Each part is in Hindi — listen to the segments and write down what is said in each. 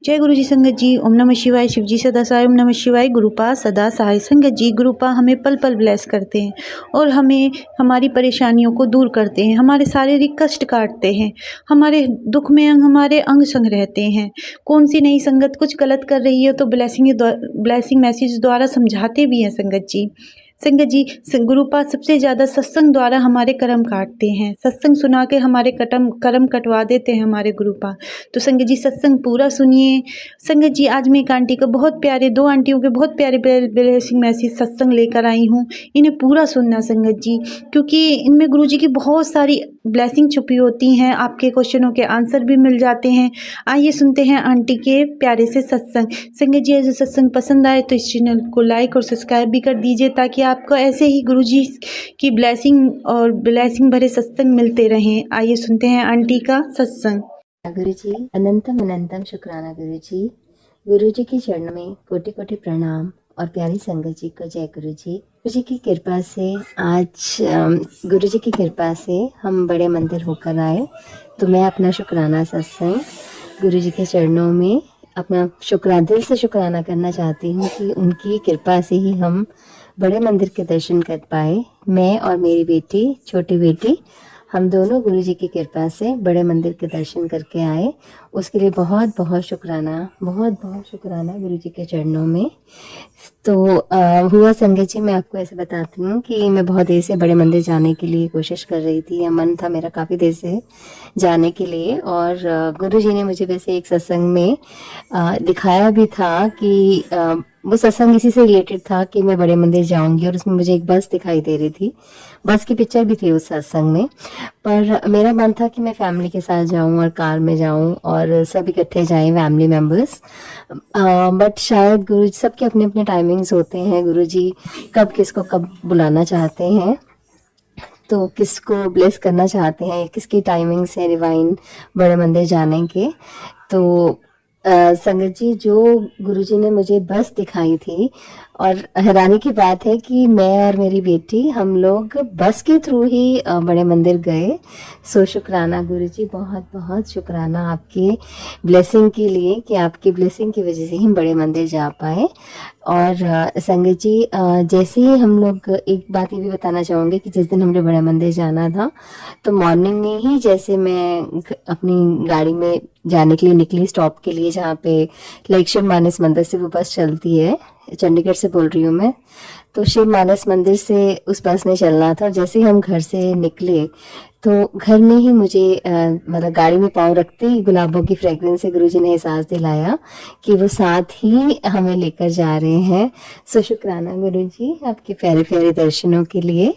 जय गुरु जी। संगत जी, ओम नमः शिवाय। शिव जी सदा सहाय। ओम नमः शिवाय। गुरुपा सदा सहाय। संगत जी, गुरुपा हमें पल पल ब्लेस करते हैं और हमें हमारी परेशानियों को दूर करते हैं, हमारे शारीरिक कष्ट काटते हैं, हमारे दुख में हमारे अंग संग रहते हैं। कौन सी नई संगत कुछ गलत कर रही है तो ब्लेसिंग मैसेज द्वारा समझाते भी हैं संगत जी। संगत जी, गुरुपा सबसे ज़्यादा सत्संग द्वारा हमारे कर्म काटते हैं, सत्संग सुना के हमारे कर्म कटवा देते हैं हमारे गुरुपा। तो संगत जी, सत्संग पूरा सुनिए। संगत जी, आज मैं एक आंटी को दो आंटियों के बहुत प्यारे ब्लेसिंग मैसेज सत्संग लेकर आई हूँ। इन्हें पूरा सुनना संगत जी, क्योंकि इनमें गुरु जी की बहुत सारी ब्लेसिंग छुपी होती हैं। आपके क्वेश्चनों के आंसर भी मिल जाते हैं। आइए सुनते हैं आंटी के प्यारे से सत्संग। संगत जी, अगर सत्संग पसंद आए तो इस चैनल को लाइक और सब्सक्राइब भी कर दीजिए, ताकि आपको ऐसे ही गुरु जी की ब्लेसिंग और ब्लेसिंग भरे सत्संग मिलते रहें। आइए सुनते हैं आंटी का सत्संग। गुरु जी, अनंतम अनंतम शुक्राना गुरु जी। गुरु जी के चरणों में कोटि कोटि प्रणाम और प्यारी संगत जी को जय गुरु जी। गुरु जी की कृपा से आज गुरु जी की कृपा से हम बड़े मंदिर होकर आए, तो मैं अपना शुक्राना सत्संग गुरु जी के चरणों में अपना दिल से शुक्राना करना चाहती हूँ कि उनकी कृपा से ही हम बड़े मंदिर के दर्शन कर पाए। मैं और मेरी बेटी, छोटी बेटी, हम दोनों गुरु जी की कृपा से बड़े मंदिर के दर्शन करके आए। उसके लिए बहुत बहुत शुक्राना गुरु जी के चरणों में। तो हुआ संगत जी, मैं आपको ऐसे बताती हूँ कि मैं बहुत देर से बड़े मंदिर जाने के लिए कोशिश कर रही थी, या मन था मेरा काफ़ी देर से जाने के लिए। और गुरु जी ने मुझे वैसे एक सत्संग में दिखाया भी था कि वो सत्संग इसी से रिलेटेड था कि मैं बड़े मंदिर जाऊंगी, और उसमें मुझे एक बस दिखाई दे रही थी, बस की पिक्चर भी थी उस सत्संग में। पर मेरा मन था कि मैं फैमिली के साथ जाऊं और कार में जाऊं और सब इकट्ठे जाएं, फैमिली मेंबर्स। बट शायद गुरु जी, सबके अपने अपने टाइमिंग्स होते हैं, गुरु जी कब किसको कब बुलाना चाहते हैं, तो किसको ब्लेस करना चाहते हैं, किसकी टाइमिंग्स है डिवाइन बड़े मंदिर जाने के। तो संगत जी, जो गुरुजी ने मुझे बस दिखाई थी, और हैरानी की बात है कि मैं और मेरी बेटी, हम लोग बस के थ्रू ही बड़े मंदिर गए। सो शुक्राना गुरुजी, बहुत बहुत शुक्राना आपके ब्लेसिंग के लिए, कि आपकी ब्लेसिंग की वजह से ही हम बड़े मंदिर जा पाए। और संगत जी, जैसे ही हम लोग, एक बात ये भी बताना चाहूँगी कि जिस दिन हमने बड़े मंदिर जाना था, तो मॉर्निंग में ही जैसे मैं अपनी गाड़ी में जाने के लिए निकली स्टॉप के लिए, जहाँ पे लाइक शिव मानस मंदिर से वो बस चलती है, चंडीगढ़ से बोल रही हूँ मैं। तो शिव मानस मंदिर से उस बस ने चलना था। जैसे ही हम घर से निकले, तो घर में ही मुझे मतलब गाड़ी में पाँव रखते ही गुलाबों की फ्रेग्रेंस से गुरुजी ने एहसास दिलाया कि वो साथ ही हमें लेकर जा रहे हैं। सो शुक्राना गुरुजी, आपके प्यारे प्यारे दर्शनों के लिए।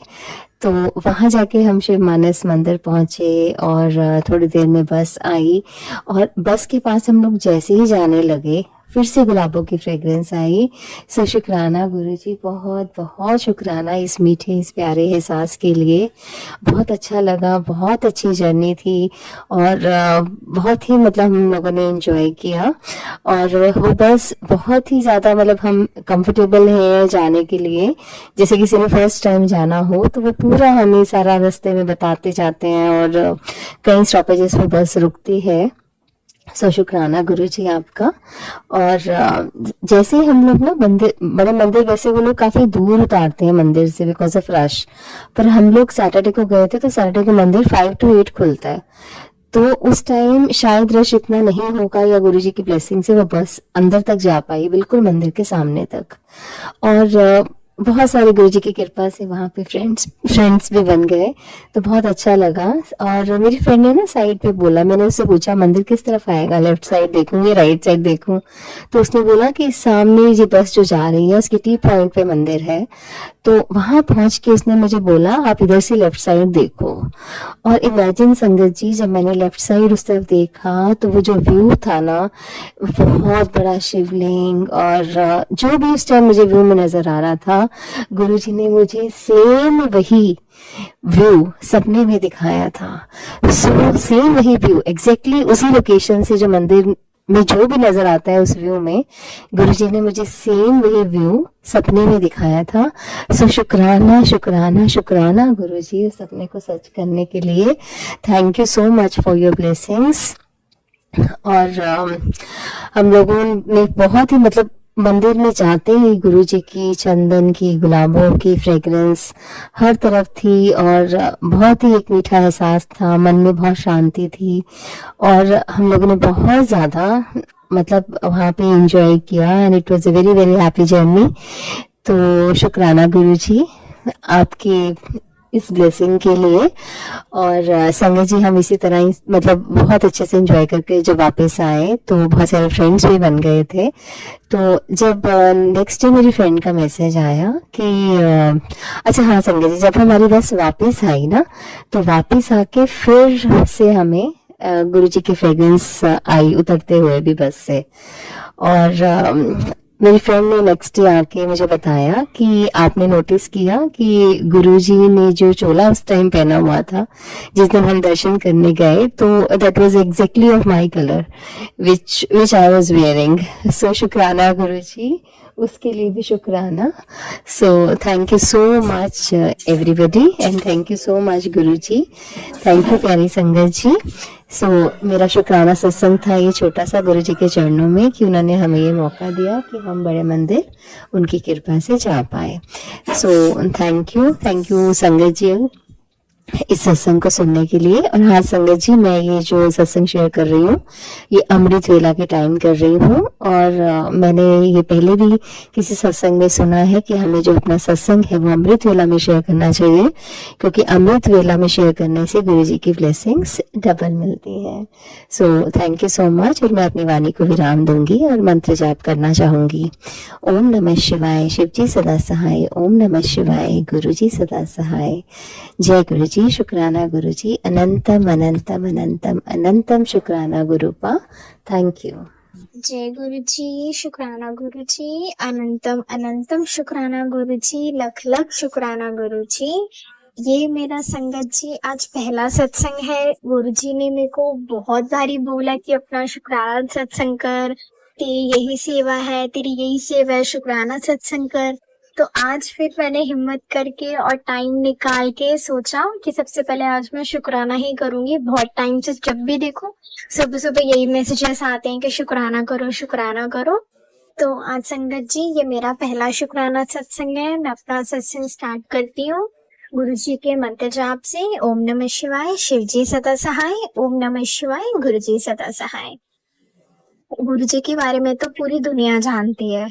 तो वहाँ जाके हम शिव मानस मंदिर पहुंचे, और थोड़ी देर में बस आई, और बस के पास हम लोग जैसे ही जाने लगे, फिर से गुलाबों की फ्रेग्रेंस आई। सो शुक्राना गुरुजी, बहुत बहुत शुक्राना इस मीठे, इस प्यारे एहसास के लिए। बहुत अच्छा लगा, बहुत अच्छी जर्नी थी, और बहुत ही मतलब हम लोगों ने एंजॉय किया। और वो बस बहुत ही ज़्यादा, मतलब हम कंफर्टेबल हैं जाने के लिए। जैसे किसी ने फर्स्ट टाइम जाना हो, तो वो पूरा हमें सारा रास्ते में बताते जाते हैं, और कई स्टॉपेजेस पे बस रुकती है। सो शुक्राना गुरु जी आपका। और जैसे ही हम लोग ना बड़े मंदिर, वैसे वो लोग काफी दूर उतारते हैं मंदिर से बिकॉज ऑफ रश, पर हम लोग सैटरडे को गए थे, तो सैटरडे को मंदिर 5 to 8 खुलता है, तो उस टाइम शायद रश इतना नहीं होगा, या गुरु जी की ब्लेसिंग से वो बस अंदर तक जा पाई, बिल्कुल मंदिर के सामने तक। और बहुत सारे गुरु जी की कृपा से वहाँ पे फ्रेंड्स भी बन गए, तो बहुत अच्छा लगा। और मेरी फ्रेंड ने ना साइड पे बोला, मैंने उससे पूछा मंदिर किस तरफ आएगा, लेफ्ट साइड देखूं या राइट साइड देखूं, तो उसने बोला कि सामने ये बस जो जा रही है उसके टी पॉइंट पे मंदिर है। तो वहां पहुंच के उसने मुझे बोला, आप इधर से लेफ्ट साइड देखो। और इमेजिन संगत जी, जब मैंने लेफ्ट साइड उस तरफ देखा, तो वो जो व्यू था ना, बहुत बड़ा शिवलिंग, और जो भी उस टाइम मुझे व्यू में नजर आ रहा था, गुरुजी ने मुझे सेम वही व्यू सपने में दिखाया था। सो सेम वही व्यू, एग्जैक्टली उसी लोकेशन से, जो मंदिर में जो भी नजर आता है उस व्यू में, गुरुजी ने मुझे सेम वही व्यू सपने में दिखाया था। सो शुक्राना शुक्राना शुक्राना गुरुजी, उस सपने को सच करने के लिए। Thank you so much for your blessings. और हम लोगों ने बहुत ही मतलब मंदिर में जाते ही गुरु जी की चंदन की गुलाबों की फ्रेग्रेंस हर तरफ थी, और बहुत ही एक मीठा एहसास था, मन में बहुत शांति थी, और हम लोगों ने बहुत ज़्यादा मतलब वहाँ पे एंजॉय किया, and it was a very very happy journey. तो शुक्राना गुरु जी आपकी इस ब्लेसिंग के लिए। और संगत जी हम इसी तरह ही मतलब बहुत अच्छे से एंजॉय करके जब वापस आए तो बहुत सारे फ्रेंड्स भी बन गए थे। तो जब नेक्स्ट डे मेरी फ्रेंड का मैसेज आया कि अच्छा हाँ संगत जी, जब हमारी बस वापस आई ना, तो वापस आके फिर से हमें गुरु जी की फ्रेग्रेंस आई उतरते हुए भी बस से। और मेरी फ्रेंड ने नेक्स्ट डे आके मुझे बताया कि आपने नोटिस किया कि गुरुजी ने जो चोला उस टाइम पहना हुआ था जिस दिन हम दर्शन करने गए, तो that was exactly of my colour which I was wearing. So शुक्राना गुरुजी, उसके लिए भी शुक्राना। So thank you so much everybody, and thank you so much Guruji. Thank you प्यारी संगत जी। सो मेरा शुक्राना सत्संग था ये छोटा सा गुरु जी के चरणों में कि उन्होंने हमें ये मौका दिया कि हम बड़े मंदिर उनकी कृपा से जा पाए। सो थैंक यू संगत जी इस सत्संग को सुनने के लिए। और हाँ संगत जी, मैं ये जो सत्संग शेयर कर रही हूँ ये अमृत वेला के टाइम कर रही हूँ, और मैंने ये पहले भी किसी सत्संग में सुना है कि हमें जो अपना सत्संग है वो अमृत वेला में शेयर करना चाहिए, क्योंकि अमृत वेला में शेयर करने से गुरु जी की ब्लेसिंग्स डबल मिलती है। सो थैंक यू सो मच। और मैं अपनी वाणी को विराम दूंगी और मंत्र जाप करना चाहूंगी। ओम नमः शिवाय, शिव जी सदा सहाय। ओम नमः शिवाय, गुरु जी सदा सहाय। जय गुरु जी, शुक्राना गुरु जी, अनंतम अनंतम अनंतम अनंतम शुक्राना गुरुपा। Thank you. जय गुरु जी, शुक्राना गुरु जी, अनंतम अनंतम शुक्राना गुरु जी, लख लख शुक्राना गुरु जी। ये मेरा संगत जी आज पहला सत्संग है। गुरु जी ने मेरे को बहुत बारी बोला कि अपना शुक्राना सत्संग कर, तेरी यही सेवा है, तेरी यही सेवा है, शुक्राना सत्संग कर। तो आज फिर मैंने हिम्मत करके और टाइम निकाल के सोचा कि सबसे पहले आज मैं शुक्राना ही करूंगी। बहुत टाइम से जब भी देखो सुबह सुबह यही मैसेजेस आते हैं कि शुक्राना करो शुक्राना करो। तो आज संगत जी ये मेरा पहला शुक्राना सत्संग है। मैं अपना सत्संग स्टार्ट करती हूँ गुरु जी के मंत्र जाप से। ओम नमः शिवाय, शिव जी सदा सहाय। ओम नमः शिवाय, गुरु जी सदा सहाय। गुरु जी के बारे में तो पूरी दुनिया जानती है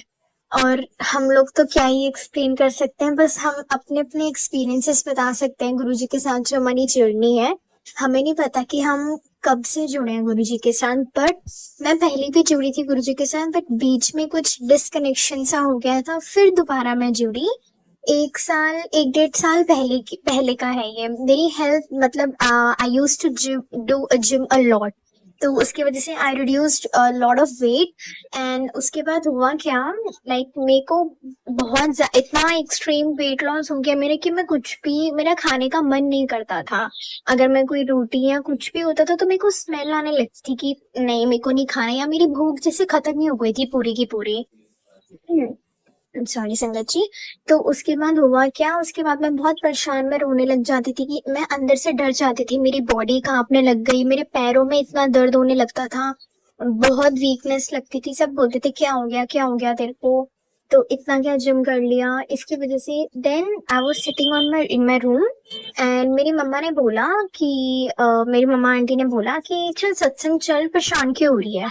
और हम लोग तो क्या ही एक्सप्लेन कर सकते हैं, बस हम अपने अपने एक्सपीरियंसेस बता सकते हैं। गुरु जी के साथ जो हमारी जर्नी है, हमें नहीं पता कि हम कब से जुड़े हैं गुरु जी के साथ। बट मैं पहले भी जुड़ी थी गुरु जी के साथ, बट बीच में कुछ डिस्कनेक्शन सा हो गया था, फिर दोबारा मैं जुड़ी। 1 डेढ़ साल पहले का है ये। मेरी हेल्थ मतलब I used to do gym a lot, तो उसकी वजह से I reduced lot of weight. And उसके बाद हुआ क्या, लाइक मेरे को बहुत इतना एक्सट्रीम वेट लॉस हो गया मेरे कि मैं कुछ भी, मेरा खाने का मन नहीं करता था। अगर मैं कोई रोटी या कुछ भी होता था तो मेरे को स्मेल आने लगती थी कि नहीं मेरे को नहीं खाना, या मेरी भूख जैसे खत्म ही हो गई थी पूरी की पूरी। सॉरी संगत जी। तो उसके बाद हुआ क्या, उसके बाद मैं बहुत परेशान, मैं रोने लग जाती थी कि मैं अंदर से डर जाती थी, मेरी बॉडी कांपने लग गई, मेरे पैरों में इतना दर्द होने लगता था, बहुत वीकनेस लगती थी। सब बोलते थे क्या हो गया तेरे को, तो इतना क्या जिम कर लिया इसकी वजह से। Then I was sitting on in my room and मेरी मम्मा ने बोला कि मेरी मम्मा आंटी ने बोला कि चल सत्संग चल, परेशान क्यों हो रही है।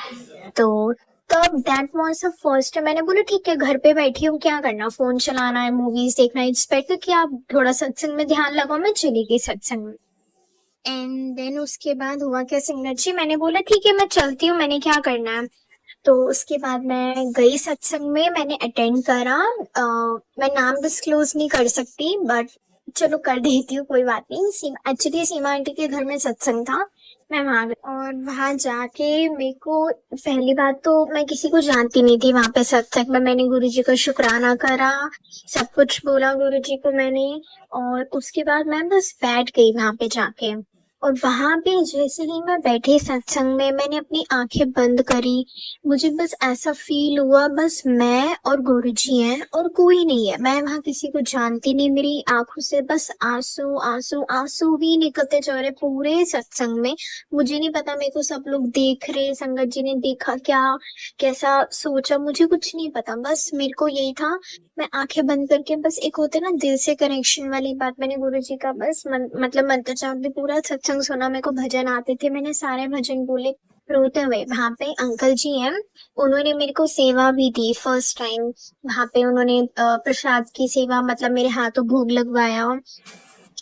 तो तब that was the first time मैंने बोला ठीक है घर पे बैठी हूँ, क्या करना, फोन चलाना है, मूवीज देखना है, इट्स बेटर कि आप थोड़ा सत्संग में ध्यान लगाओ। मैं चली गई सत्संग में। एंड देन उसके बाद हुआ क्या संगत जी, मैंने बोला ठीक है मैं चलती हूँ, मैंने क्या करना है। तो उसके बाद मैं गई सत्संग में, मैंने अटेंड करा। मैं नाम डिस्क्लोज नहीं कर सकती बट चलो कर देती हूँ, कोई बात नहीं। एक्चुअली सीमा आंटी के घर में सत्संग था, मैं वहां गई और वहां जाके मेरे को पहली बात तो मैं किसी को जानती नहीं थी। वहां पे सत्संग में मैंने गुरुजी का शुक्राना करा, सब कुछ बोला गुरुजी को मैंने, और उसके बाद मैं बस बैठ गई वहां पे जाके। और वहां पे जैसे ही मैं बैठी सत्संग में, मैंने अपनी आंखें बंद करी, मुझे बस ऐसा फील हुआ बस मैं और गुरुजी हैं और कोई नहीं है। मैं वहां किसी को जानती नहीं, मेरी आंखों से बस आंसू आंसू आंसू ही निकलते जा रहे पूरे सत्संग में। मुझे नहीं पता मेरे को सब लोग देख रहे, संगत जी ने देखा क्या, कैसा सोचा, मुझे कुछ नहीं पता। बस मेरे को यही था, मैं आंखें बंद करके बस एक होते ना दिल से कनेक्शन वाली बात, मैंने गुरुजी का बस मतलब मंत्र जाप भी पूरा सत्संग सुना। मेरे को भजन आते थे, मैंने सारे भजन बोले रोते हुए। वहां पे अंकल जी हैं, उन्होंने मेरे को सेवा भी दी फर्स्ट टाइम। वहां पे उन्होंने प्रसाद की सेवा, मतलब मेरे हाथों भोग लगवाया।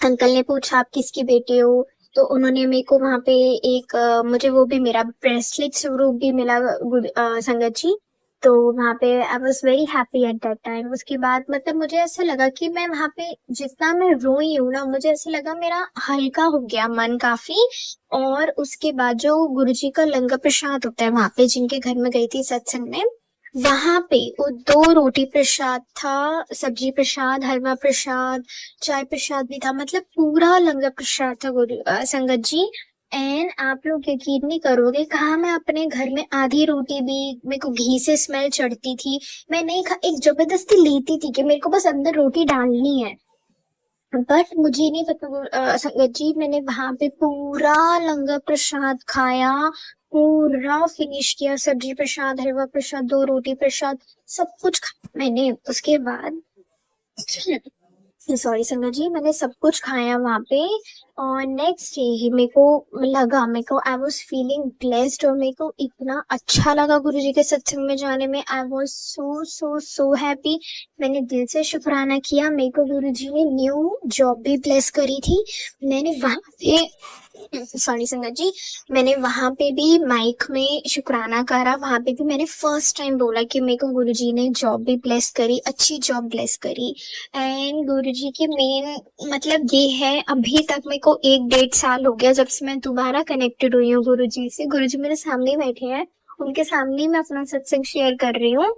अंकल ने पूछा आप किसकी बेटी हो, तो उन्होंने मेरे को वहां पे एक मुझे वो भी मेरा ब्रेसलेट स्वरूप भी मिला संगत जी। तो वहां पे I was very happy at that time. उसके बाद मतलब मुझे ऐसा लगा कि मैं वहां पे जितना मैं रोई हूँ ना, मुझे ऐसा लगा मेरा हल्का हो गया मन काफी। और उसके बाद जो गुरुजी का लंगर प्रसाद होता है वहां पे, जिनके घर में गई थी सत्संग में, वहां पे वो 2 रोटी प्रसाद था, सब्जी प्रसाद, हलवा प्रसाद, चाय प्रसाद भी था, मतलब पूरा लंगर प्रसाद था संगत जी। एंड आप लोग यकीन नहीं करोगे, कहा मैं अपने घर में आधी रोटी भी, मेरे को घी से स्मेल चढ़ती थी, मैं नहीं खा, एक जबरदस्ती लेती थी कि मेरे को बस अंदर रोटी डालनी है। बट मुझे नहीं पता संगत जी, मैंने वहां पे पूरा लंगर प्रसाद खाया, पूरा फिनिश किया, सब्जी प्रसाद, हलवा प्रसाद, 2 रोटी प्रसाद, सब कुछ खाया मैंने। उसके बाद सॉरी संगत जी, मैंने सब कुछ खाया वहां पे। और नेक्स्ट डे ही मेरे को लगा, मेरे को आई वॉज फीलिंग ब्लेस्ड, और मेरे को इतना अच्छा लगा गुरुजी के सत्संग में जाने में। I was so so so happy. मैंने दिल से शुक्राना किया। मेरे को गुरुजी ने न्यू जॉब भी ब्लेस करी थी। मैंने वहां पे सॉरी संगत जी, मैंने वहां पे भी माइक में शुक्राना करा। वहां पे भी मैंने फर्स्ट टाइम बोला कि मेरे को गुरुजी ने जॉब भी ब्लेस करी, अच्छी जॉब ब्लेस करी। एंड गुरुजी की मेन मतलब ये है, अभी तक मेरे को 1-1.5 साल हो गया जब से मैं दोबारा कनेक्टेड हुई हूँ गुरुजी से। गुरुजी मेरे सामने बैठे हैं, उनके सामने मैं अपना सत्संग शेयर कर रही हूँ।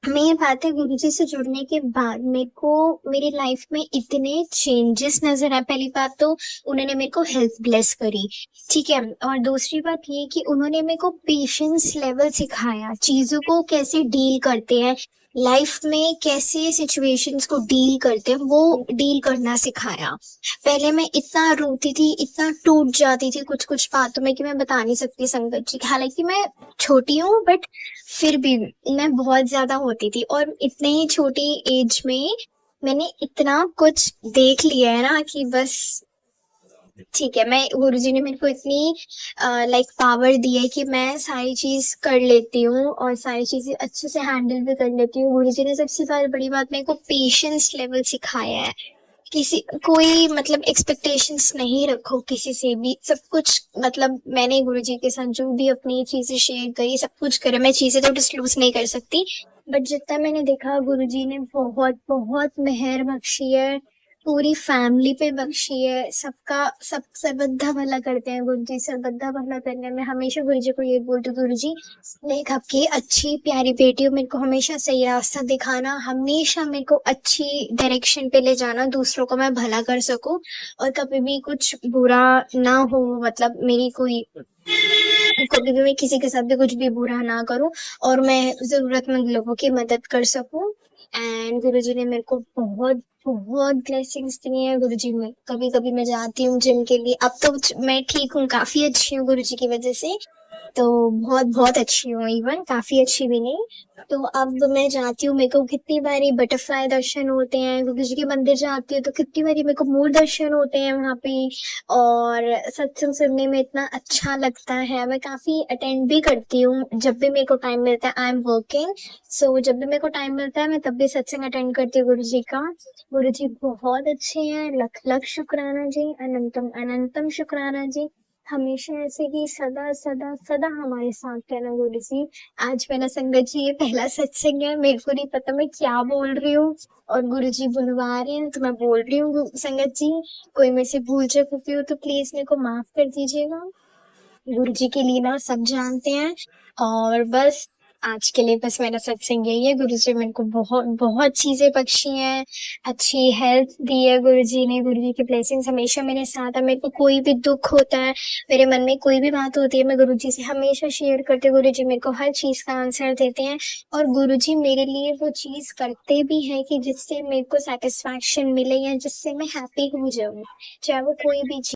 मेन बात है, गुरुजी से जुड़ने के बाद मेरे को मेरी लाइफ में इतने चेंजेस नजर आए। पहली बात तो उन्होंने मेरे को हेल्थ ब्लेस करी, ठीक है। और दूसरी बात ये कि उन्होंने मेरे को पेशेंस लेवल सिखाया, चीजों को कैसे डील करते हैं, लाइफ में कैसे सिचुएशंस को डील करते हैं, वो डील करना सिखाया। पहले मैं इतना रोती थी, इतना टूट जाती थी कुछ कुछ बातों में कि मैं बता नहीं सकती संगत जी। हालांकि मैं छोटी हूँ, बट फिर भी मैं बहुत ज्यादा होती थी। और इतने ही छोटी एज में मैंने इतना कुछ देख लिया है ना कि बस ठीक है। मैं गुरुजी ने मेरे को इतनी लाइक पावर दी है कि मैं सारी चीज कर लेती हूँ और सारी चीजें अच्छे से हैंडल भी कर लेती हूँ। गुरुजी ने सबसे बड़ी बात मेरे को पेशेंस लेवल सिखाया है। किसी कोई मतलब एक्सपेक्टेशंस नहीं रखो किसी से भी, सब कुछ मतलब मैंने गुरुजी के साथ जो भी अपनी चीजें शेयर करी, सब कुछ करा। मैं चीजें तो डिस्क्लोज नहीं कर सकती, बट जितना मैंने देखा गुरुजी ने बहुत बहुत मेहर बख्शी है, पूरी फैमिली पे बख्शी है। सबका सब सर्वदा भला करते हैं गुरुजी, सर्वदा भला करने में हमेशा गुरुजी को ये बोलते, गुरुजी नेक आपकी अच्छी प्यारी बेटी हो, मेरे को हमेशा सही रास्ता दिखाना, हमेशा मेरे को अच्छी डायरेक्शन पे ले जाना, दूसरों को मैं भला कर सकूं और कभी भी कुछ बुरा ना हो, मतलब मेरी कोई कभी भी मैं किसी के साथ भी कुछ भी बुरा ना करूं और मैं जरूरतमंद लोगों की मदद कर सकूं। एंड गुरुजी ने मेरे को बहुत बहुत ब्लेसिंग्स दी हैं। गुरुजी में कभी कभी मैं जाती हूँ जिम के लिए, अब तो मैं ठीक हूँ, काफी अच्छी हूँ गुरुजी की वजह से, तो बहुत बहुत अच्छी हूँ, इवन काफी अच्छी भी नहीं। तो अब मैं जाती हूँ, मेरे को कितनी बारी बटरफ्लाई दर्शन होते हैं, गुरुजी के मंदिर जाती हूँ तो कितनी बारी मेरे को मोर दर्शन होते हैं वहां पे। और सत्संग सुनने में इतना अच्छा लगता है, मैं काफी अटेंड भी करती हूँ जब भी मेरे को टाइम मिलता है। आई एम वर्किंग, सो जब भी मेरे को टाइम मिलता है मैं तब भी सत्संग अटेंड करती हूँ गुरुजी का। गुरुजी बहुत अच्छे हैं, लख लख शुक्राना जी, अनंतम अनंतम शुक्राना जी। हमेशा ऐसे ही सदा सदा सदा हमारे साथ रहना गुरुजी। आज मेरा संगत जी ये पहला सत्संग है, मेरे को नहीं पता मैं क्या बोल रही हूँ, और गुरुजी बुलवा रहे हैं तो मैं बोल रही हूँ। संगत जी कोई मेरे से भूल चूक हो तो प्लीज मेरे को माफ कर दीजिएगा। गुरुजी की लीला सब जानते हैं। और बस आज के लिए बस मेरा सत्संग यही है। गुरु जी मेरे को बहुत बहुत चीजें बख्शी हैं, अच्छी हेल्थ दी है गुरु जी ने। गुरु जी की ब्लेसिंग्स हमेशा मेरे साथ है। मेरे को कोई भी दुख होता है, मेरे मन में कोई भी बात होती है, मैं गुरु जी से हमेशा शेयर करती हूँ। गुरु जी मेरे को हर चीज का आंसर देते हैं और गुरु जी मेरे लिए वो चीज करते भी हैं कि जिससे मेरे को सेटिस्फैक्शन मिले या जिससे मैं हैप्पी हो जाऊँ, चाहे वो कोई भी चीज